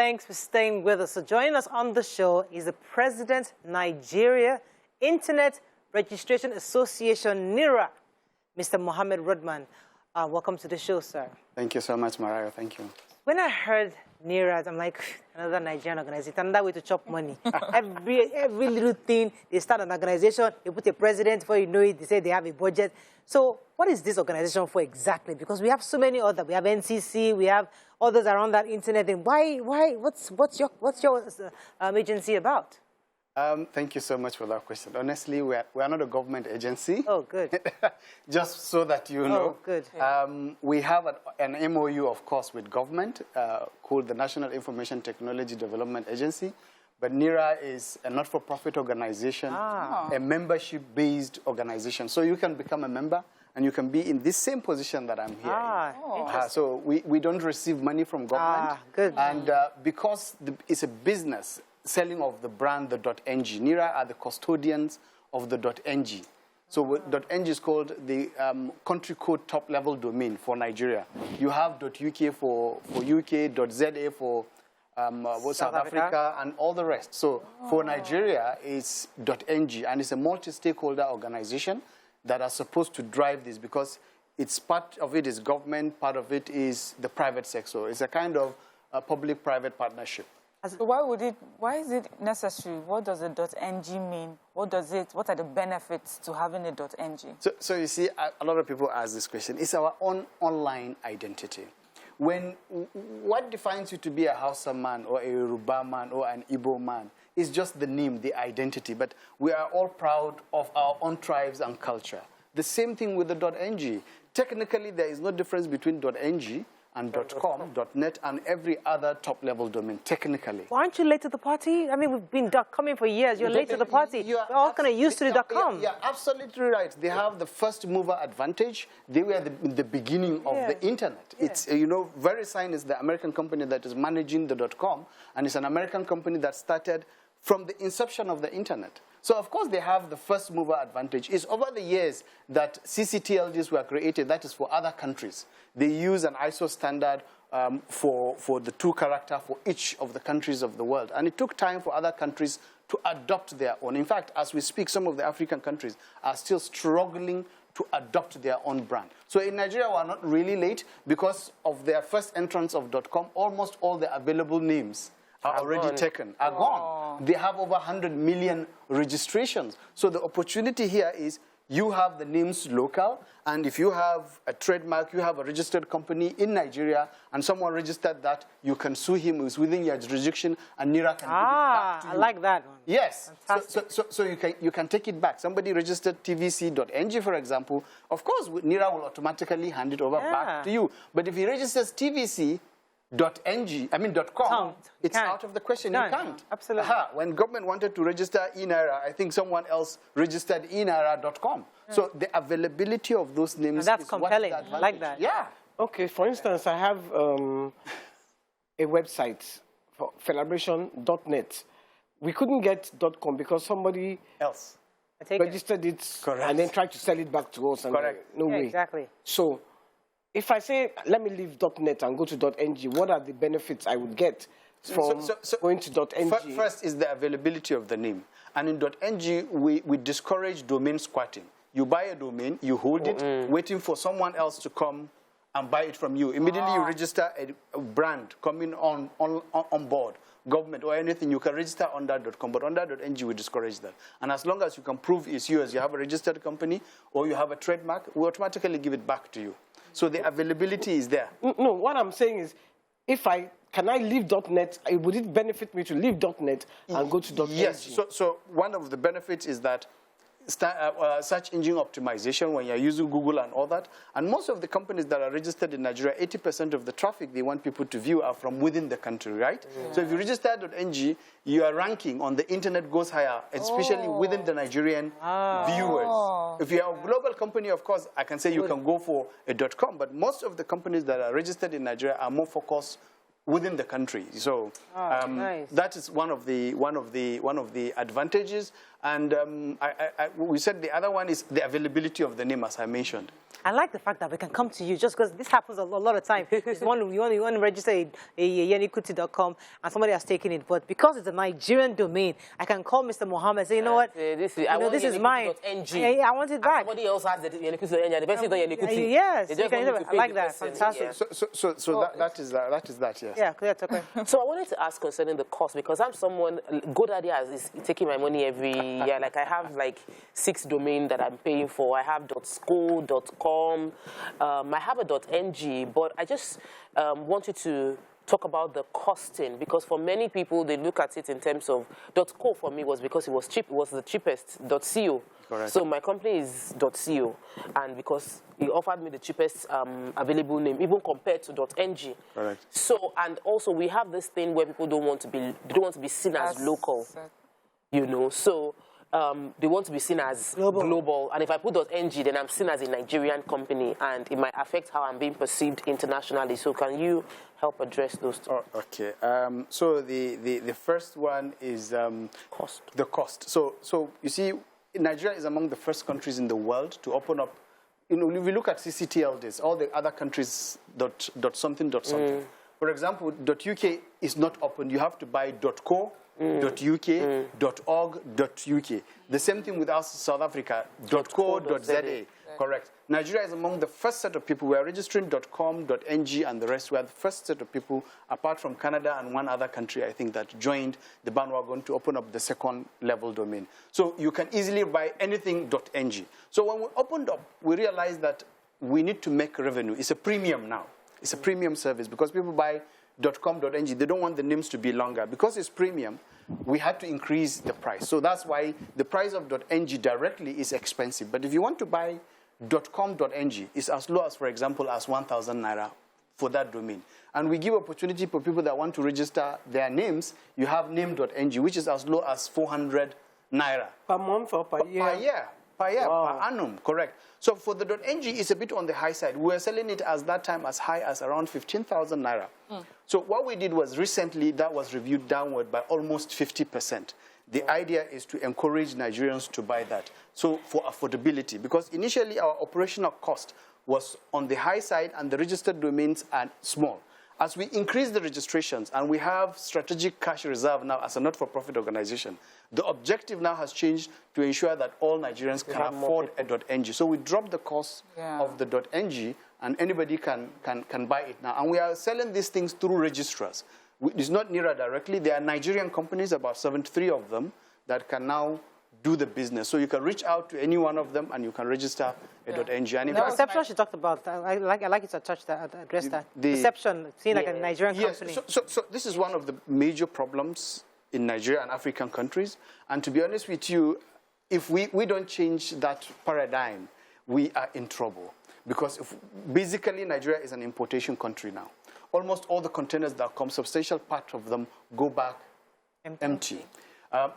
Thanks for staying with us. So joining us on the show is the President, Nigeria Internet Registration Association, NIRA, Mr. Muhammed Rudman. Welcome to the show, sir. Thank you so much, Mariah. Thank you. When I heard NIRA, I'm like, another Nigerian organization, another way to chop money. every little thing, they start an organization, they put a president, before you know it, they say they have a budget. So what is this organization for exactly? Because we have so many others. We have NCC, we have others around that internet. And what's your agency about? Thank you so much for that question. Honestly, we are not a government agency. Oh, good. Just so that you know. Oh, good. We have an MOU, of course, with government called the National Information Technology Development Agency. But NIRA is a not-for-profit organization, a membership-based organization. So you can become a member, and you can be in this same position that I'm here in. So we don't receive money from government. Good. And because it's a business, selling of the brand, the .ng. NIRA are the custodians of the .ng. So .ng is called the country code top-level domain for Nigeria. You have .uk for UK, .za for South Africa, and all the rest. So for Nigeria, it's .ng, and it's a multi-stakeholder organization that are supposed to drive this because it's part of it is government, part of it is the private sector. It's a kind of public-private partnership. So why is it necessary? What does a .ng mean? What are the benefits to having a .ng? So you see, a lot of people ask this question. It's our own online identity. What defines you to be a Hausa man or a Yoruba man or an Igbo man is just the name, the identity. But we are all proud of our own tribes and culture. The same thing with the .ng. Technically, there is no difference between .ng and .com, .net, and every other top-level domain, technically. Well, aren't you late to the party? I mean, we've been .coming for years. You're late to the party. We're all kind of used to the .com. Yeah, absolutely right. They have the first mover advantage. They were the beginning of the internet. Yeah. It's, VeriSign is the American company that is managing the .com, and it's an American company that started from the inception of the internet. So, of course, they have the first mover advantage. It's over the years that CCTLDs were created. That is for other countries. They use an ISO standard for the 2-character for each of the countries of the world. And it took time for other countries to adopt their own. In fact, as we speak, some of the African countries are still struggling to adopt their own brand. So in Nigeria, we're not really late because of their first entrance of .com. Almost all the available names are already taken, are gone. They have over 100 million registrations. So the opportunity here is you have the names local, and if you have a trademark, you have a registered company in Nigeria, and someone registered that, you can sue him, it's within your jurisdiction, and NIRA can give it back to you. I like that one. Yes. So you can take it back. Somebody registered tvc.ng, for example. Of course, NIRA will automatically hand it over back to you. But if he registers tvc.com, it's out of the question. You can't. Absolutely. When government wanted to register eNaira, I think someone else registered eNaira.com. So the availability of those names that's is compelling. I like that. Yeah. Okay, for instance, I have a website for celebration.net. We couldn't get .com because somebody else registered it and then tried to sell it back to us. And no way. Exactly. So if I say, let me leave .net and go to .ng, what are the benefits I would get from going to .ng? First is the availability of the name. And in .ng, we discourage domain squatting. You buy a domain, you hold it, waiting for someone else to come and buy it from you. Immediately you register a brand coming on board, government or anything, you can register under .com, but under .ng we discourage that. And as long as you can prove it's yours, you have a registered company or you have a trademark, we automatically give it back to you. So the availability is there. No, what I'm saying is, can I leave .net? Would it benefit me to leave .net and go to .ng? Yes. So one of the benefits is that search engine optimization when you're using Google and all that. And most of the companies that are registered in Nigeria, 80% of the traffic they want people to view are from within the country, right? Yeah. So if you register .ng, your ranking on the internet goes higher, especially within the Nigerian viewers. If you're a global company, of course, I can say you can go for a .com, but most of the companies that are registered in Nigeria are more focused within the country. So that is one of the advantages. And we said the other one is the availability of the name, as I mentioned. I like the fact that we can come to you just because this happens a lot of time. You want to register a yenikuti.com and somebody has taken it, but because it's a Nigerian domain, I can call Mr. Muhammad and say, you know what, this is mine. I want it back. Somebody else has the yenikuti.ng. The person is not yenikuti. Yes, I like that. Fantastic. Yeah. So that is that. Yes. Yeah, clear. Okay. So I wanted to ask concerning the cost, because I'm someone, GoTV is taking my money every year. Like I have like 6 domains that I'm paying for. I have .school, .com. I have a .ng, but I just wanted to talk about the costing, because for many people, they look at it in terms of .co for me was because it was cheap. It was the cheapest. .co. Correct. So my company is .co, and because it offered me the cheapest available name, even compared to .ng. Correct. So, and also we have this thing where people don't want to be seen as local, you know. So they want to be seen as global. And if I put .ng, then I'm seen as a Nigerian company, and it might affect how I'm being perceived internationally. So can you help address those two? Oh, okay. So the first one is Cost. The cost. So you see, Nigeria is among the first countries in the world to open up. You know, if we look at CCTLDs, all the other countries something. For example, .uk is not open. You have to buy .co. .uk, .org, .uk. The same thing with us, South Africa, .co.za. Correct. Nigeria is among the first set of people. We are registering .com, .ng, and the rest. We are the first set of people, apart from Canada and one other country, I think, that joined the bandwagon to open up the second level domain. So you can easily buy anything .ng. So when we opened up, we realized that we need to make revenue. It's a premium now. It's a premium service because people buy .com.ng, they don't want the names to be longer. Because it's premium, we had to increase the price. So that's why the price of .ng directly is expensive. But if you want to buy .com.ng, it's as low as, for example, as 1,000 naira for that domain. And we give opportunity for people that want to register their names. You have name.ng, which is as low as 400 naira. Per month or per year? Per year, per annum, correct. So for the .ng, it's a bit on the high side. We were selling it at that time as high as around 15,000 naira. So what we did was recently, that was reviewed downward by almost 50%. The idea is to encourage Nigerians to buy that. So for affordability, because initially our operational cost was on the high side and the registered domains are small. As we increase the registrations and we have strategic cash reserve now as a not-for-profit organization, the objective now has changed to ensure that all Nigerians can afford a .ng. So we dropped the cost of the .ng and anybody can buy it now. And we are selling these things through registrars. It's not NIRA directly. There are Nigerian companies, about 73 of them, that can now do the business. So you can reach out to any one of them and you can register a .ng. And the perception she talked about, I like it to address that. Perception, seen like a Nigerian company. So this is one of the major problems in Nigeria and African countries. And to be honest with you, if we don't change that paradigm, we are in trouble. Because basically Nigeria is an importation country now. Almost all the containers that come, substantial part of them go back empty.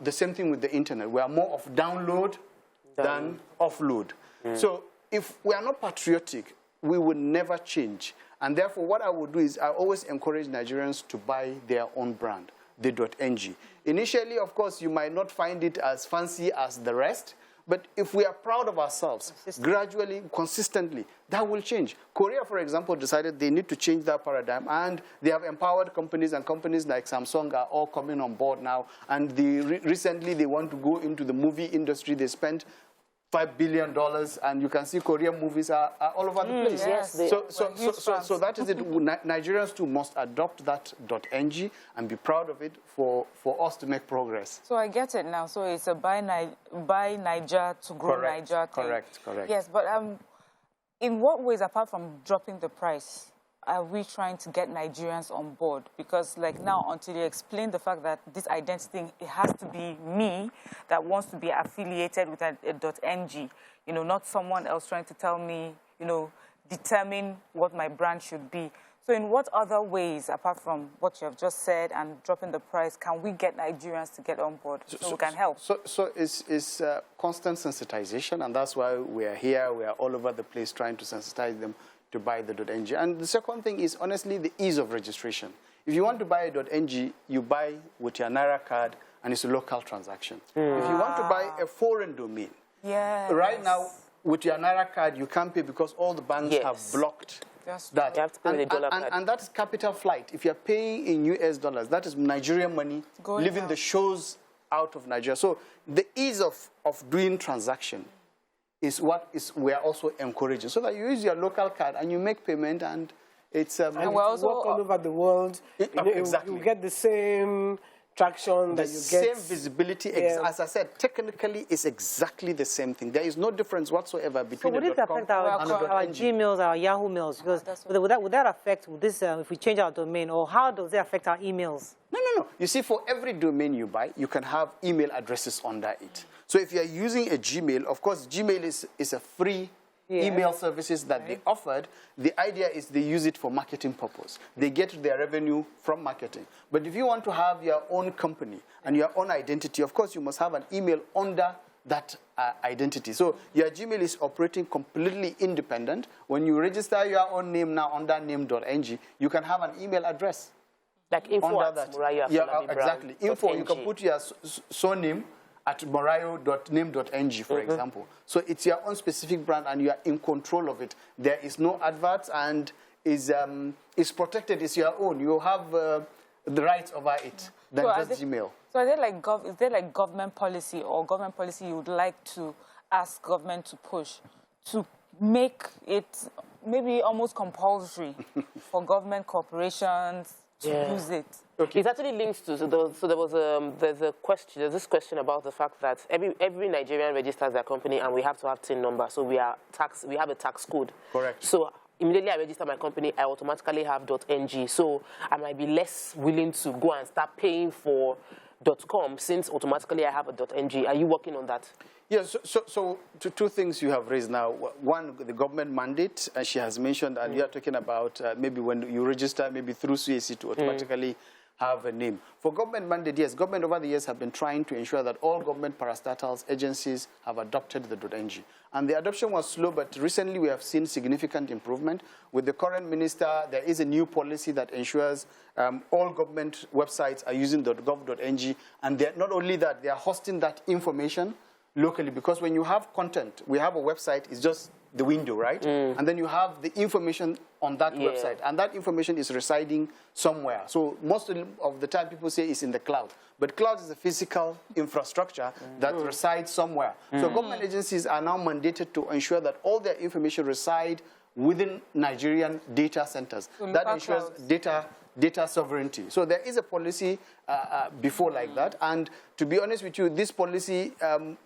The same thing with the internet. We are more of download than offload. So if we are not patriotic, we will never change. And therefore, what I would do is I always encourage Nigerians to buy their own brand, the .ng. Initially, of course, you might not find it as fancy as the rest, but if we are proud of ourselves, gradually, consistently, that will change. Korea, for example, decided they need to change that paradigm, and they have empowered companies, and companies like Samsung are all coming on board now. And recently, they want to go into the movie industry. They spent $5 billion, and you can see Korean movies are all over the place. Yes, so that is it. Nigerians too must adopt that .ng and be proud of it for us to make progress. So I get it now. So it's a buy Niger to grow Niger thing. Correct. Yes, but in what ways, apart from dropping the price, are we trying to get Nigerians on board? Because like now, until you explain the fact that this identity, it has to be me that wants to be affiliated with a .ng, you know, not someone else trying to tell me, you know, determine what my brand should be. So in what other ways, apart from what you have just said and dropping the price, can we get Nigerians to get on board so we can help? So it's constant sensitization, and that's why we are here. We are all over the place trying to sensitize them to buy the .ng. And the second thing is, honestly, the ease of registration. If you want to buy a .ng, you buy with your Naira card, and it's a local transaction. If you want to buy a foreign domain, right now, with your Naira card, you can't pay because all the banks have blocked that. You have to pay with a dollar card. And that is capital flight. If you're paying in US dollars, that is Nigerian money leaving the shores out of Nigeria. So the ease of doing transaction is what we are also encouraging, so that you use your local card and you make payment, and it's and we're also all over the world. Exactly. You get the same traction that you get. Same visibility. As I said, technically, it's exactly the same thing. There is no difference whatsoever between. So would it affect our Gmails, our Yahoo mails? Because would that affect this if we change our domain, or how does it affect our emails? No. You see, for every domain you buy, you can have email addresses under it. So if you're using a Gmail, of course, Gmail is a free email services that they offered. The idea is they use it for marketing purpose. They get their revenue from marketing. But if you want to have your own company and your own identity, of course, you must have an email under that identity. So your Gmail is operating completely independent. When you register your own name now under name.ng, you can have an email address. Like info at Murayo. Exactly. Info, you can put your surname at morayo.name.ng, for example. So it's your own specific brand, and you are in control of it. There is no adverts, and is protected. It's your own. You have the rights over it than just Gmail. So is there like government policy or government policy you would like to ask government to push to make it maybe almost compulsory for government corporations to use it? Okay. It actually links to, there's this question about the fact that every Nigerian registers their company, and we have to have TIN number, so we have a tax code. Correct. So immediately I register my company, I automatically have .ng, so I might be less willing to go and start paying for .com since automatically I have a .ng. Are you working on that? Yes, so two things you have raised now. One, the government mandate, as she has mentioned, and you are talking about maybe when you register, maybe through CAC to automatically have a name. For government mandate, yes, government over the years have been trying to ensure that all government parastatals agencies have adopted the .ng. And the adoption was slow, but recently we have seen significant improvement. With the current minister, there is a new policy that ensures all government websites are using .gov.ng, and not only that, they are hosting that information locally, because when you have content, we have a website, it's just the window, right? And then you have the information on that website, and that information is residing somewhere. So most of the time people say it's in the cloud, but cloud is a physical infrastructure that resides somewhere. So government agencies are now mandated to ensure that all their information reside within Nigerian data centers. That ensures data sovereignty. So there is a policy before like that. And to be honest with you, this policy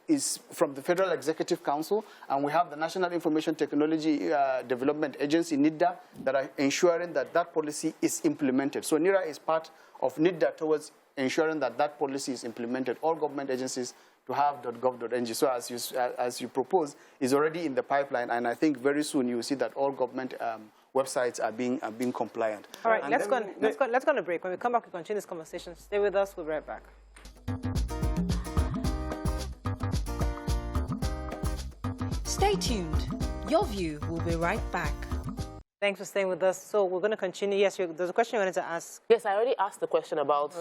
is from the Federal Executive Council, and we have the National Information Technology Development Agency, NIDDA, that are ensuring that that policy is implemented. So NIRA is part of NIDDA towards ensuring that that policy is implemented. All government agencies to have .gov.ng. So as you propose, is already in the pipeline, and I think very soon you will see that all government websites are being compliant. All right, let's go on a break. When we come back, we continue this conversation. Stay with us. We'll be right back. Stay tuned. Your View will be right back. Thanks for staying with us. So we're going to continue. Yes, there's a question you wanted to ask. Yes, I already asked the question about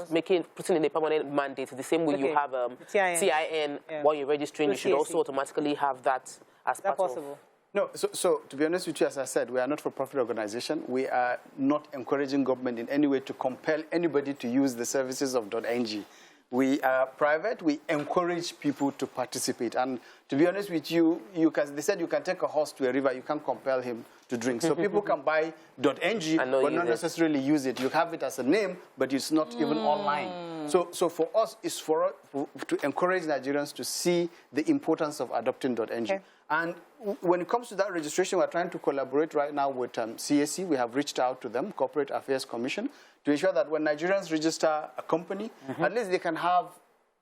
putting in a permanent mandate. The same way you have TIN while you're registering, you should also automatically have that as part possible? No, so to be honest with you, as I said, we are not for-profit organization. We are not encouraging government in any way to compel anybody to use the services of .ng. We are private. We encourage people to participate. And to be honest with you, they said you can take a horse to a river. You can't compel him to drink. So people can buy .ng but not necessarily use it. You have it as a name, but it's not even online. So for us, it's to encourage Nigerians to see the importance of adopting .ng. Okay. And when it comes to that registration, we're trying to collaborate right now with CAC. We have reached out to them, Corporate Affairs Commission, to ensure that when Nigerians register a company, at least they can have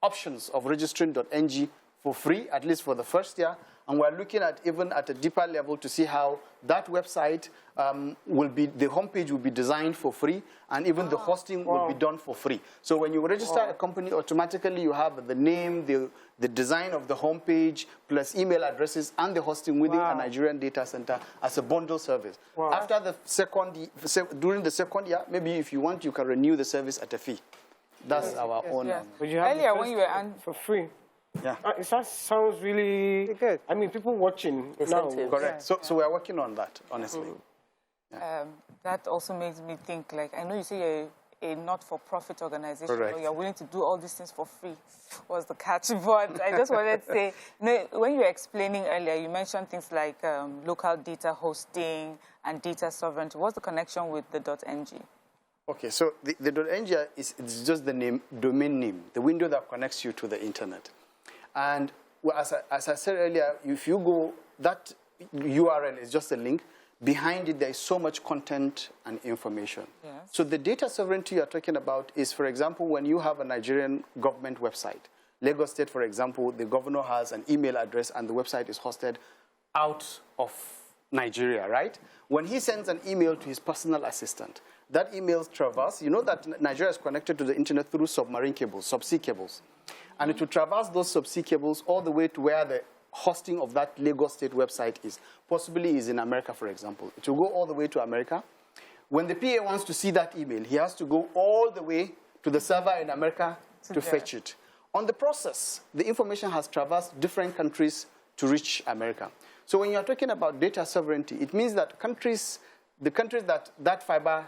options of registering .ng for free, at least for the first year. And we're looking at even at a deeper level to see how that website the homepage will be designed for free, and even the hosting will be done for free. So when you register a company, automatically you have the name, the design of the homepage, plus email addresses and the hosting within a Nigerian data center as a bundle service. After the during the second year, maybe if you want, you can renew the service at a fee. That's our own. Yeah. But you have Earlier when you were for free. Yeah. It sounds really good. I mean, people watching now. Correct. So we are working on that, honestly. that also makes me think, like, I know you say you're a not-for-profit organization, Correct. but you're willing to do all these things for free. What's the catch? But I just wanted to say, you know, when you were explaining earlier, you mentioned things like local data hosting and data sovereignty. What's the connection with the .ng? Okay, so the .ng it's just the domain name, the window that connects you to the internet. And well, as I said earlier, if you go, that URL is just a link. Behind it, there is so much content and information. Yes. So the data sovereignty you're talking about is, for example, when you have a Nigerian government website. Lagos State, for example, the governor has an email address and the website is hosted out of Nigeria, right? When he sends an email to his personal assistant, that email traverses, you know that Nigeria is connected to the internet through submarine cables, subsea cables. And it will traverse those subsea cables all the way to where the hosting of that Lagos State website is. Possibly is in America, for example. It will go all the way to America. When the PA wants to see that email, he has to go all the way to the server in America to fetch it. On the process, the information has traversed different countries to reach America. So when you're talking about data sovereignty, it means that the countries that fiber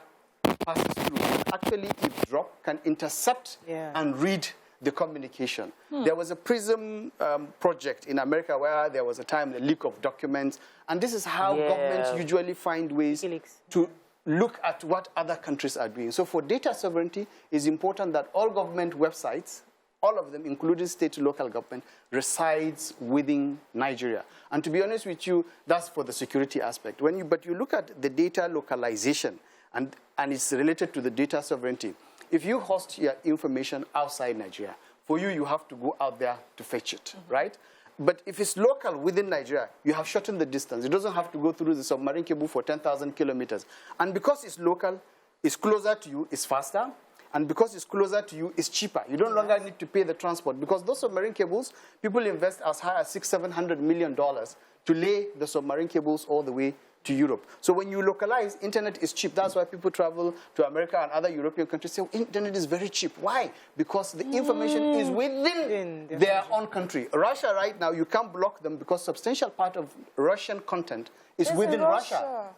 passes through actually eavesdrop, can intercept and read the communication. There was a PRISM project in America where there was a time, a leak of documents, and this is how governments usually find ways to look at what other countries are doing. So for data sovereignty, it's important that all government websites, all of them, including state and local government, resides within Nigeria. And to be honest with you, that's for the security aspect. But you look at the data localization, and it's related to the data sovereignty. If you host your information outside Nigeria, for you have to go out there to fetch it, right? But if it's local within Nigeria, you have shortened the distance. It doesn't have to go through the submarine cable for 10,000 kilometers. And because it's local, it's closer to you, it's faster. And because it's closer to you, it's cheaper. You don't longer need to pay the transport. Because those submarine cables, people invest as high as $600–700 million to lay the submarine cables all the way to Europe. So when you localize, internet is cheap. That's why people travel to America and other European countries say, internet is very cheap. Why? Because the information is within their own country. Russia right now, you can't block them because substantial part of Russian content is within Russia.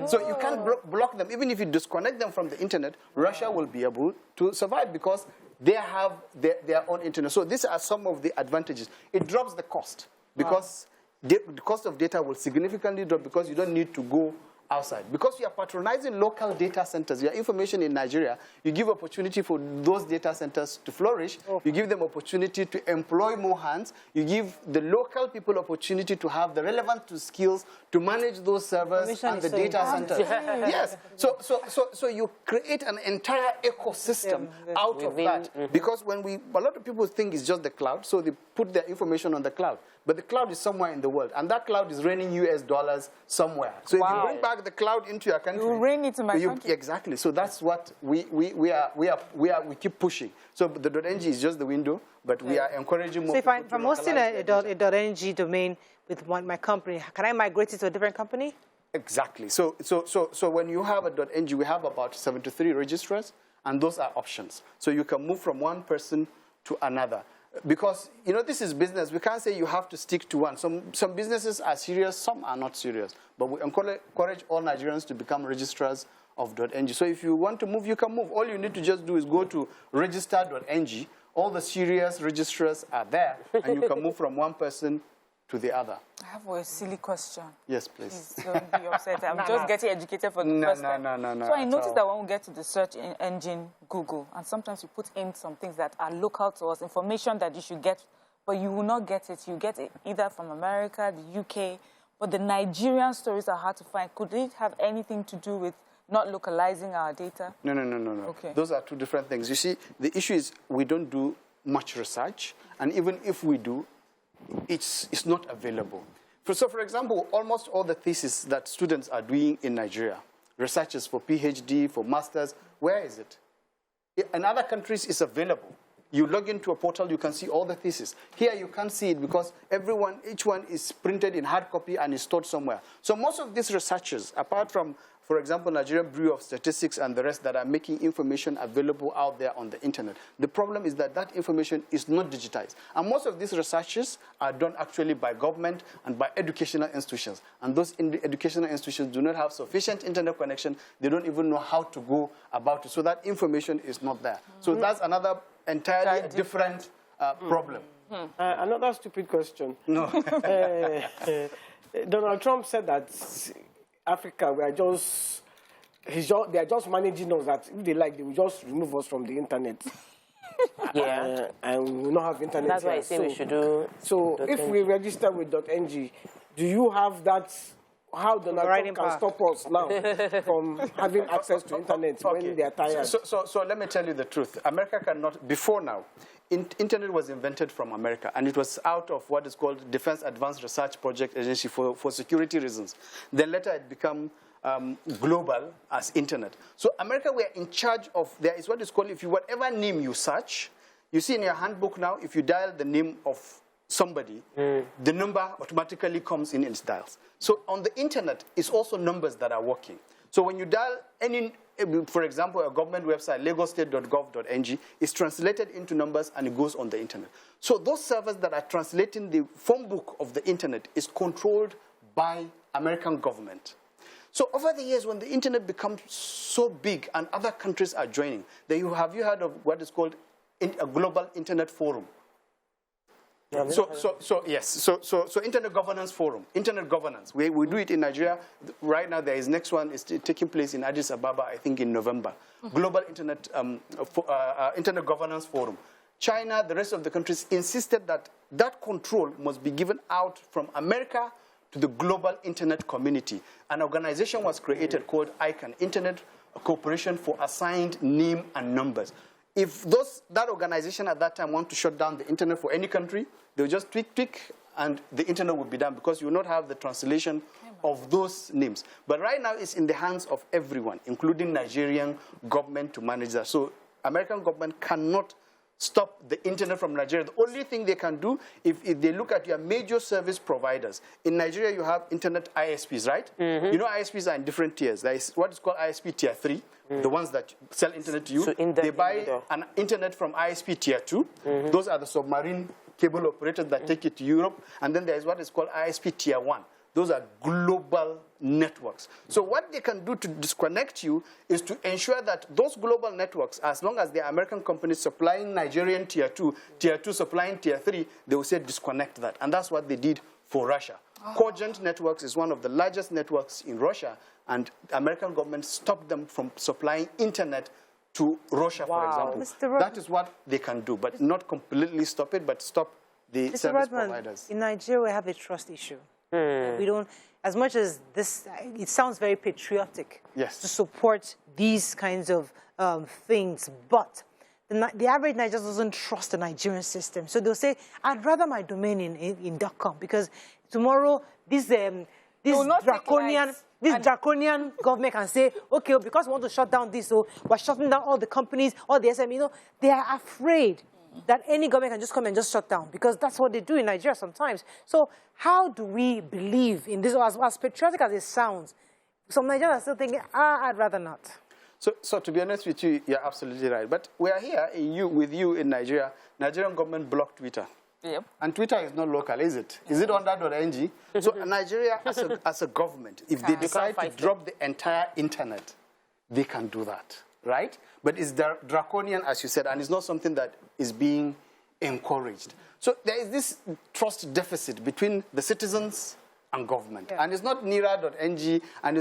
So you can't block them. Even if you disconnect them from the internet, Russia will be able to survive because they have their own internet. So these are some of the advantages. It drops the cost because the cost of data will significantly drop because you don't need to go outside. Because you are patronizing local data centers, your information in Nigeria, you give opportunity for those data centers to flourish. You give them opportunity to employ more hands. You give the local people opportunity to have the relevant skills to manage those servers and the data centers. Yes. So you create an entire ecosystem out of that. Because a lot of people think it's just the cloud, so they put their information on the cloud. But the cloud is somewhere in the world, and that cloud is raining US dollars somewhere. So if you bring back the cloud into your country, you rain it to my country. Exactly. So that's what we keep pushing. So the .ng is just the window, but we are encouraging more. So if I'm hosting a .ng domain with my company, can I migrate it to a different company? Exactly. So when you have a .ng, we have about 73 registrars, and those are options. So you can move from one person to another. Because, you know, this is business. We can't say you have to stick to one. Some businesses are serious, some are not serious. But we encourage all Nigerians to become registrars of .ng. So if you want to move, you can move. All you need to just do is go to register.ng. All the serious registrars are there, and you can move from one person to the other. I have a silly question. Yes, please. Please don't be upset. I'm just getting educated for the first time. No. So I noticed that when we get to the search engine Google, and sometimes you put in some things that are local to us, information that you should get, but you will not get it. You get it either from America, the UK, but the Nigerian stories are hard to find. Could it have anything to do with not localizing our data? No. Okay. Those are two different things. You see, the issue is we don't do much research, and even if we do, it's not available. So, for example, almost all the theses that students are doing in Nigeria, researchers for PhD, for masters, where is it? In other countries, it's available. You log into a portal, you can see all the theses. Here, you can't see it because each one is printed in hard copy and is stored somewhere. So most of these researchers, apart from for example, Nigerian Bureau of Statistics and the rest that are making information available out there on the internet. The problem is that that information is not digitized. And most of these researches are done actually by government and by educational institutions. And those educational institutions do not have sufficient internet connection. They don't even know how to go about it. So that information is not there. So that's another entirely different problem. Another stupid question. No. Donald Trump said that Africa, they are just managing us, that if they like, they will just remove us from the internet. Yeah. And we will not have internet. That's why I say we should do. So if we register with .ng, do you have that? How Donald Trump can stop us now from having access to internet when they are tired? So let me tell you the truth. America cannot, before now, internet was invented from America, and it was out of what is called Defense Advanced Research Project Agency for security reasons. Then later it became global as internet. So America were in charge of, there is what is called, if you, whatever name you search, you see in your handbook now, if you dial the name of somebody, the number automatically comes in its dials. So on the internet, it's also numbers that are working. So when you dial any, for example, a government website, lagostate.gov.ng, is translated into numbers and it goes on the internet. So those servers that are translating the phone book of the internet is controlled by American government. So over the years, when the internet becomes so big and other countries are joining, have you heard of what is called a global internet forum? So Internet Governance Forum, Internet Governance. We do it in Nigeria. Right now, there is next one is taking place in Addis Ababa, I think in November. Global Internet Governance Forum. China, the rest of the countries insisted that that control must be given out from America to the global internet community. An organization was created called ICANN, Internet Corporation for Assigned Name and Numbers. If that organization at that time want to shut down the internet for any country, they'll just tweak, and the internet will be done because you will not have the translation of those names. But right now, it's in the hands of everyone, including Nigerian government to manage that. So American government cannot stop the internet from Nigeria. The only thing they can do, if they look at your major service providers, in Nigeria you have internet ISPs, right? You know ISPs are in different tiers. There is what is called ISP tier 3, the ones that sell internet to you. So they buy an internet from ISP tier 2. Those are the submarine cable operators that take it to Europe. And then there is what is called ISP tier 1. Those are global networks. So what they can do to disconnect you is to ensure that those global networks, as long as the American companies supplying Nigerian tier 2 supplying tier 3, they will say disconnect that. And that's what they did for Russia. Cogent Networks is one of the largest networks in Russia, and the American government stopped them from supplying internet to Russia, for example. That is what they can do, but not completely stop it, but stop the service providers. In Nigeria, we have a trust issue. We don't, as much as this, it sounds very patriotic to support these kinds of things, but the average Nigerian doesn't trust the Nigerian system. So they'll say, I'd rather my domain in .com, because tomorrow this draconian government can say, okay, because we want to shut down this, so we're shutting down all the companies, all the SME. You know, they are afraid that any government can just come and just shut down, because that's what they do in Nigeria sometimes. So how do we believe in this, as patriotic as it sounds? Some Nigerians are still thinking, I'd rather not. So to be honest with you, you're absolutely right. But we are here with you in Nigeria. Nigerian government blocked Twitter. Yep. And Twitter is not local, is it? Is it on that.ng? So Nigeria, as a government, if they decide to drop the entire internet, they can do that, right? But it's draconian, as you said, and it's not something that is being encouraged. So there is this trust deficit between the citizens and government. And it's not NIRA.ng, and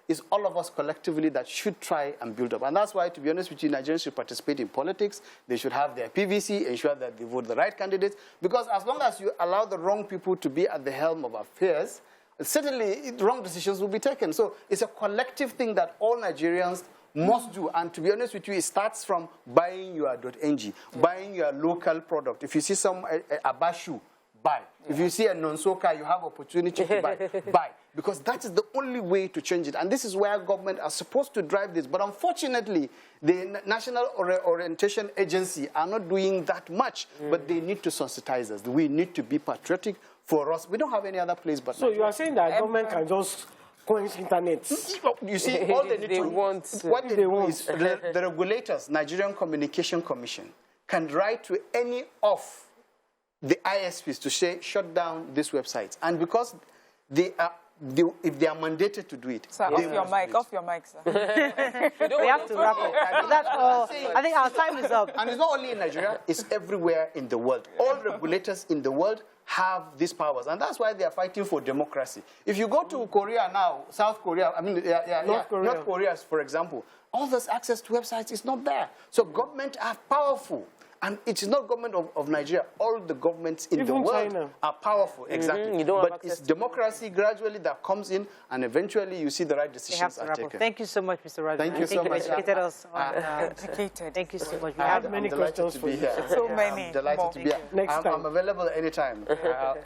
it's all of us collectively that should try and build up. And that's why, to be honest with you, Nigerians should participate in politics. They should have their PVC, ensure that they vote the right candidates. Because as long as you allow the wrong people to be at the helm of affairs, certainly wrong decisions will be taken. So it's a collective thing that all Nigerians must do. And to be honest with you, it starts from buying your .ng, buying your local product. If you see a bashu, buy. If you see a non-soka, you have opportunity to buy. Because that is the only way to change it. And this is where government are supposed to drive this. But unfortunately, the National Orientation Agency are not doing that much. But they need to sensitize us. We need to be patriotic for us. We don't have any other place but So Nigeria. You are saying that government can just coins internet. You see, all they need They to want- what they want is the regulators, Nigerian Communication Commission, can write to any of the ISPs to say, shut down these websites. And because they are, if they are mandated to do it, Sir, off your mic, sir. We have to wrap up. That's all. I think our time is up. And it's not only in Nigeria, it's everywhere in the world. All regulators in the world have these powers. And that's why they are fighting for democracy. If you go to Korea now, South Korea, I mean, North Korea, for example, all this access to websites is not there. So government are powerful. And it is not government of Nigeria. All the governments in the world are powerful. Exactly. But it's democracy gradually that comes in, and eventually you see the right decisions are taken. Thank you so much, Mr. Rudman. Thank you so much. You educated us on, Educated. thank you so much. I have many questions for you. So many. I'm delighted to be here. Next time. I'm available anytime.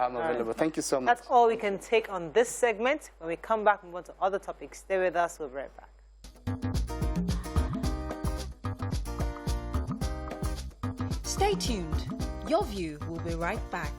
I'm available. Thank you so much. That's all we can take on this segment. When we come back, move on to other topics. Stay with us. We'll be right back. Stay tuned. Your View will be right back.